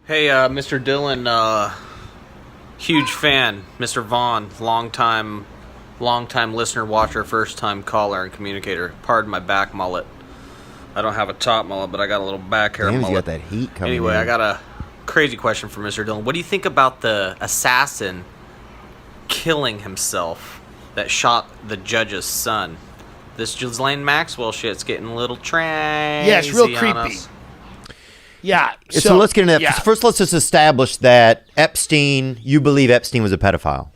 Hey, Mr. Dillon, huge fan. Mr. Vaughn, long-time listener, watcher, first-time caller and communicator. Pardon my back mullet. I don't have a top mullet, but I got a little back hair mullet. You got that heat coming Anyway, in. I got a crazy question for Mr. Dillon. What do you think about the assassin killing himself that shot the judge's son? This Ghislaine Maxwell shit's getting a little crazy. Yeah, it's real on creepy. us. Yeah. So let's get into that. Yeah. First, let's just establish that Epstein, you believe Epstein was a pedophile.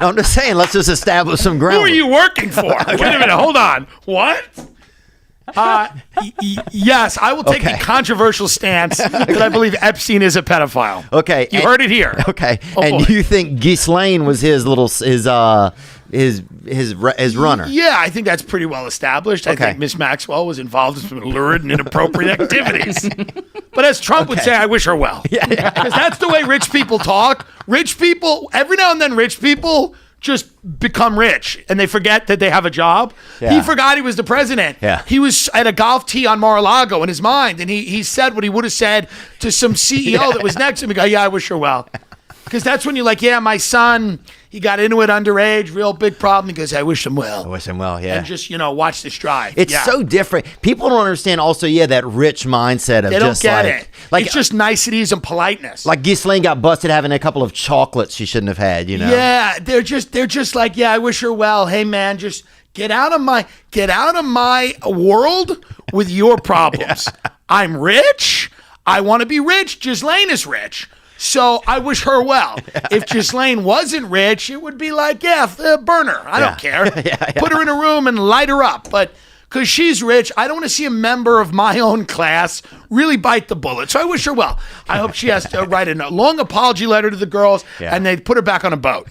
No, I'm just saying, let's just establish some ground. Who are you working for? Wait a minute, hold on. What? Yes, I will take the controversial stance that I believe Epstein is a pedophile. Okay. You heard it here. Okay. Oh, and boy. you think Ghislaine was his runner? Yeah, I think that's pretty well established. I Okay. think Miss Maxwell was involved in some lurid and inappropriate activities. But as Trump would say, I wish her well. Yeah. Because that's the way rich people talk. Rich people, every now and then rich people just become rich and they forget that they have a job. Yeah. He forgot he was the president. Yeah. He was at a golf tee on Mar-a-Lago in his mind, and he said what he would have said to some CEO that was next to him. He go, yeah, I wish her well. Because that's when you're like, yeah, my son, he got into it underage, real big problem. He goes, I wish him well. I wish him well, yeah. And just, watch this drive. It's so different. People don't understand also, that rich mindset of They don't just get like, it. like It's just niceties and politeness. like Ghislaine got busted having a couple of chocolates she shouldn't have had, Yeah, they're just like, yeah, I wish her well. Hey man, just get out of my world with your problems. I'm rich. I want to be rich. Ghislaine is rich. So I wish her well. If Ghislaine wasn't rich, it would be like, burn her. I don't care. Put her in a room and light her up. But because she's rich, I don't want to see a member of my own class really bite the bullet. So I wish her well. I hope she has to write a long apology letter to the girls and they put her back on a boat.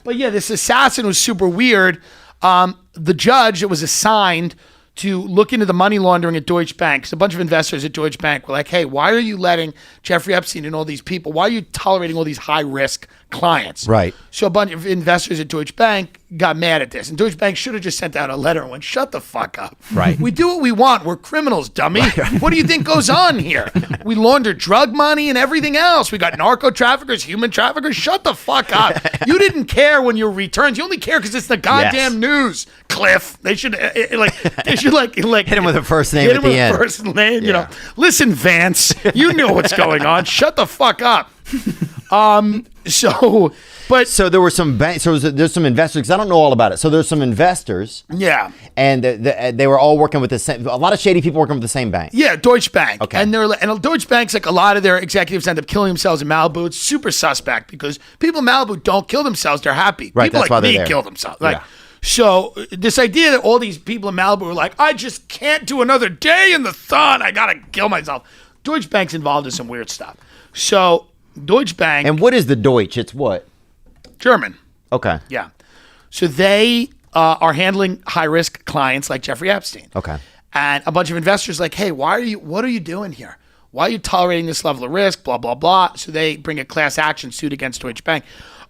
But yeah, this assassin was super weird. The judge that was assigned to look into the money laundering at Deutsche Bank. So a bunch of investors at Deutsche Bank were like, hey, why are you letting Jeffrey Epstein and all these people, why are you tolerating all these high-risk clients? Right. So a bunch of investors at Deutsche Bank got mad at this. And Deutsche Bank should have just sent out a letter and went, shut the fuck up. Right. We do what we want. We're criminals, dummy. What do you think goes on here? We launder drug money and everything else. We got narco traffickers, human traffickers. Shut the fuck up. You didn't care when your returns. You only care because it's the goddamn news, Cliff. They should hit him with a first name hit at him the with end. a first name. Listen, Vance, you know what's going on. Shut the fuck up. So there were some banks. So there's some investors. 'Cause I don't know all about it. So there's some investors. Yeah. And they were all working with the same. A lot of shady people working with the same bank. Yeah, Deutsche Bank. Okay. And Deutsche Bank's like a lot of their executives end up killing themselves in Malibu. It's super suspect because people in Malibu don't kill themselves. They're happy. Right, People that's why like they're me there. kill themselves. Yeah. So this idea that all these people in Malibu are like, I just can't do another day in the sun. I got to kill myself. Deutsche Bank's involved in some weird stuff. So Deutsche Bank. And what is the Deutsche? It's what? German. Okay. Yeah. So they are handling high-risk clients like Jeffrey Epstein. Okay. And a bunch of investors like, hey, what are you doing here? Why are you tolerating this level of risk? Blah, blah, blah. So they bring a class action suit against Deutsche Bank.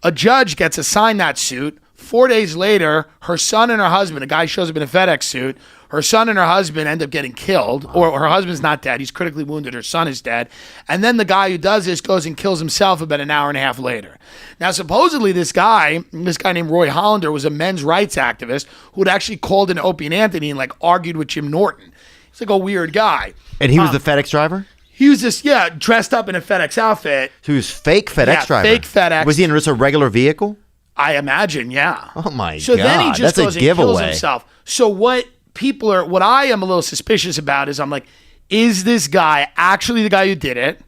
A judge gets assigned that suit. 4 days later, her son and her husband, a guy shows up in a FedEx suit. Her son and her husband end up getting killed, or her husband's not dead. He's critically wounded. Her son is dead. And then the guy who does this goes and kills himself about an hour and a half later. Now, supposedly this guy named Roy Hollander, was a men's rights activist who had actually called in Opie and Anthony and like argued with Jim Norton. He's like a weird guy. And he was the FedEx driver? He was just, dressed up in a FedEx outfit. So he was fake FedEx driver? Fake FedEx. Was he in just a regular vehicle? I imagine, yeah. Oh my God. So then he just That's a goes and kills giveaway. himself. So what I am a little suspicious about is I'm like, is this guy actually the guy who did it?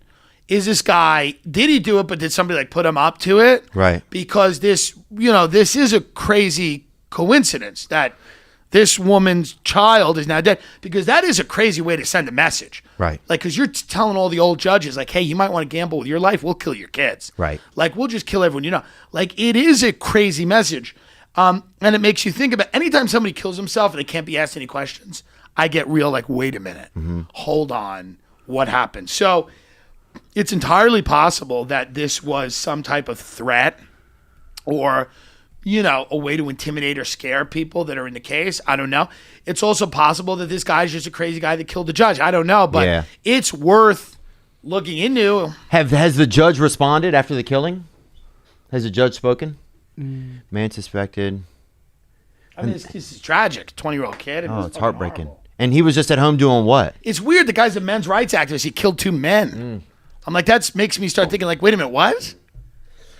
Did he do it, but did somebody like put him up to it? Right. Because this is a crazy coincidence that this woman's child is now dead, because that is a crazy way to send a message. Right. Like, because you're telling all the old judges, like, hey, you might want to gamble with your life. We'll kill your kids. Right. Like, we'll just kill everyone you know. Like, it is a crazy message. And it makes you think about anytime somebody kills himself and they can't be asked any questions, I get real like, wait a minute. Hold on. What happened? So it's entirely possible that this was some type of threat or a way to intimidate or scare people that are in the case. I don't know. It's also possible that this guy's just a crazy guy that killed the judge. I don't know, but it's worth looking into. Has the judge responded after the killing? Has the judge spoken? Man suspected. I mean, this is tragic. 20-year-old kid. It's heartbreaking. Horrible. And he was just at home doing what? It's weird. The guy's a men's rights activist. He killed 2 men. I'm like, that makes me start thinking, like, wait a minute, what?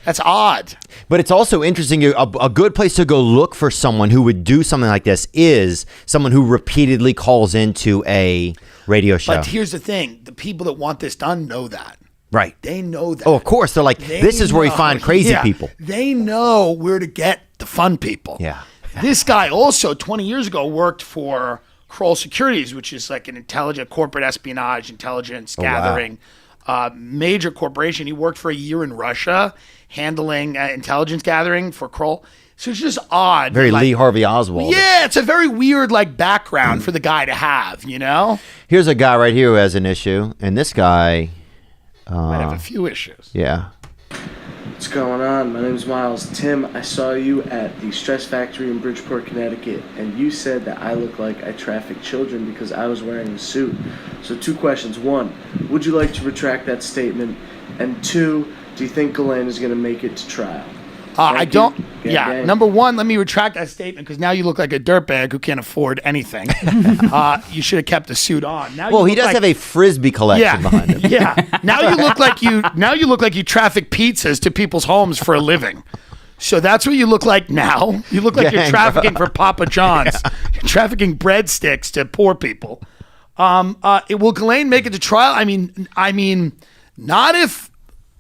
That's odd. But it's also interesting. A good place to go look for someone who would do something like this is someone who repeatedly calls into a radio show. But here's the thing. The people that want this done know that. Right. They know that. Oh, of course. They're like, this is where we find crazy people. They know where to get the fun people. Yeah. This guy also, 20 years ago, worked for Kroll Securities, which is like an intelligent corporate espionage, intelligence gathering, major corporation. He worked for a year in Russia, handling intelligence gathering for Kroll. So it's just odd. Very Lee Harvey Oswald. Yeah, it's a very weird background for the guy to have, Here's a guy right here who has an issue, and this guy might have a few issues. Yeah. What's going on? My name's Miles. Tim, I saw you at the Stress Factory in Bridgeport, Connecticut, and you said that I look like I traffic children because I was wearing a suit. So 2 questions. 1, would you like to retract that statement? And 2, do you think Ghislaine is going to make it to trial? I don't. Yeah. Number 1, let me retract that statement because now you look like a dirtbag who can't afford anything. You should have kept the suit on. Now he does have a frisbee collection behind him. Yeah. Now you look like you traffic pizzas to people's homes for a living. So that's what you look like now. You look like you're trafficking for Papa John's. Yeah. You're trafficking breadsticks to poor people. Will Ghislaine make it to trial? I mean, not if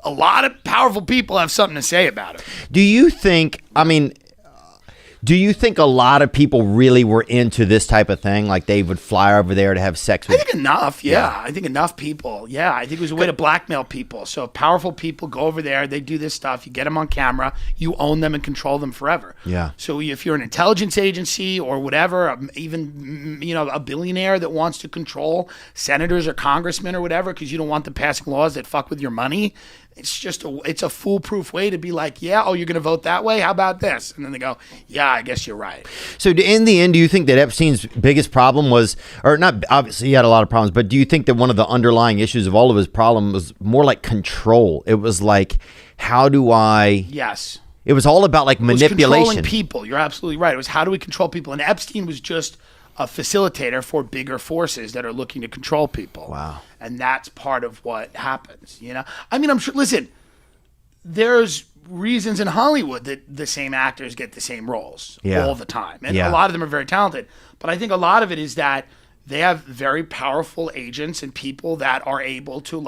a lot of powerful people have something to say about it. Do you think a lot of people really were into this type of thing? Like they would fly over there to have sex with? I think enough, yeah. I think enough people, yeah. I think it was a way to blackmail people. So powerful people go over there, they do this stuff, you get them on camera, you own them and control them forever. Yeah. So if you're an intelligence agency or whatever, even a billionaire that wants to control senators or congressmen or whatever because you don't want them passing laws that fuck with your money, it's a foolproof way to be like, you're going to vote that way? How about this? And then they go, yeah, I guess you're right. So in the end, do you think that Epstein's biggest problem was, or not, obviously he had a lot of problems, but do you think that one of the underlying issues of all of his problem was more like control? It was like, how do I... Yes. It was all about like manipulation. It was controlling people. You're absolutely right. It was how do we control people? And Epstein was just a facilitator for bigger forces that are looking to control people. Wow. And that's part of what happens, I mean, I'm sure, listen, there's reasons in Hollywood that the same actors get the same roles all the time. And a lot of them are very talented. But I think a lot of it is that they have very powerful agents and people that are able to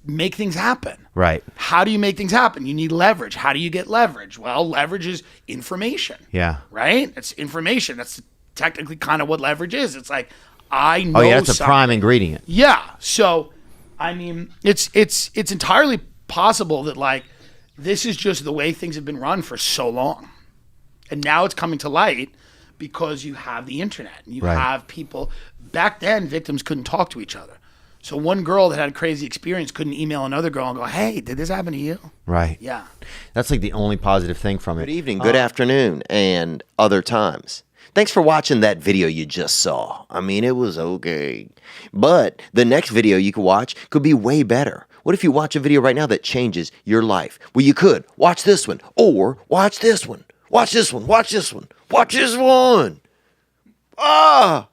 make things happen. Right. How do you make things happen? You need leverage. How do you get leverage? Well, leverage is information. Yeah. Right? It's information. That's technically kind of what leverage is. It's like, I know that's a prime ingredient. Yeah. So, I mean, it's entirely possible that this is just the way things have been run for so long. And now it's coming to light because you have the internet and you have people. Back then, victims couldn't talk to each other. So one girl that had a crazy experience couldn't email another girl and go, hey, did this happen to you? Right. Yeah. That's like the only positive thing from it. Good evening, good afternoon, and other times. Thanks for watching that video you just saw. I mean, it was okay. But the next video you could watch could be way better. What if you watch a video right now that changes your life? Well, you could. Watch this one. Or watch this one. Watch this one. Watch this one. Watch this one. Ah!